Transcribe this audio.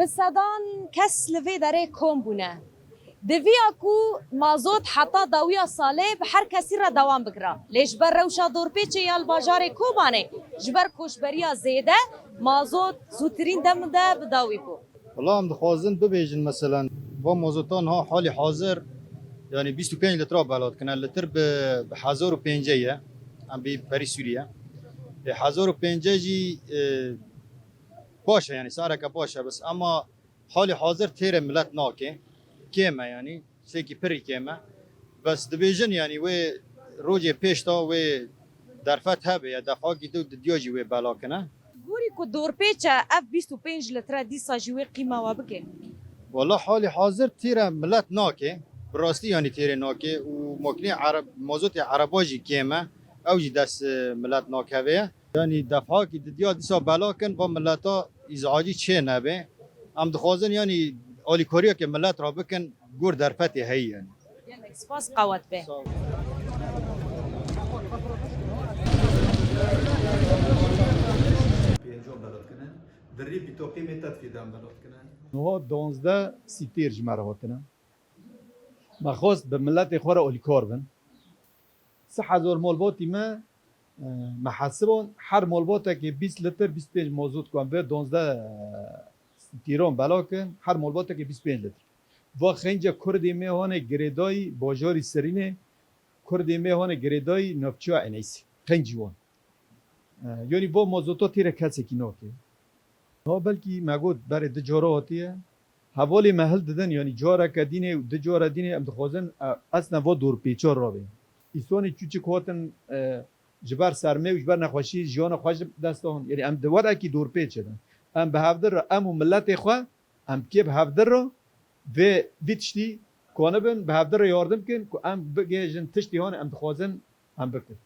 بسدان کس لوی داره کم بونه دوی اکو مازوت حتا داویا ساله به هر کسی را دوام بگیره لیش بر روشا دورپیچه یال باجار کوبانه جبر کوشبریا زیده مازوت زودترین دم ده بداوی بو والله هم دخوازن ببیجن مثلا با مازوتان ها حال حاضر yani 25 litre بلاد کنن لتر به 1050 هم بی پری سوریه 1050 جی باشه yani سارا باشه بس اما حال حاضر تیر ملت ناکه کیمه yani سکی پری کیمه بس دبیجن yani و روج پیش تا و درفت هبه یا دفعه کی دو دیاجی و بالا کنه گوری کو دورپیچه اف 25 لیتر دیسا جوی قیمه و بگه والله حال حاضر تیر ملت ناکه براستی yani تیر ناکه و مکنی عرب موضوع عرباجی کیمه اوجی دست ملت ناکه yani دفعه کی دیا دیسا بالا کن با ملتا ازعاجی چه نبه هم دخوازن yani آلی کوریا که ملت را بکن گور درفت هی yani یعنی سپاس قوت به پێنجۆ بەلوتکردن دڕی بیتۆقی مێتەت فێدان بەلوتکردن نوها 12 سیتیر جمعه هاتنا مخواست به ملت خورا اولیکار بن 3000 مولباتی ما محسبون هر مولباته که 20 لیتر 25 موزود کن به 12 سیتیران بلا کن هر مولباته که 25 لیتر و خنجا کردی میهانه گریدای باجاری سرینه کردی میهانه گریدای نفچا انیسی خنجوان یعنی با موزوتا تیر کسی کی ناکه ها بلکی مگود برای دجاره هاتیه حوالی محل دادن یعنی جاره کدینه و دجاره دینه ام دخوازن اصلا و دور پیچار را بین ایسانی چوچی کهاتن جبر سرمه و جبر نخواشی جیان خواهش دستان یعنی ام دوار اکی دور پیچ دن ام به هفدر را ام و ملت خواه ام که به هفدر را و ویتشتی کانه بین به هفدر را یاردم کن که ام بگه جن تشتی هان ام دخوازن ام بکن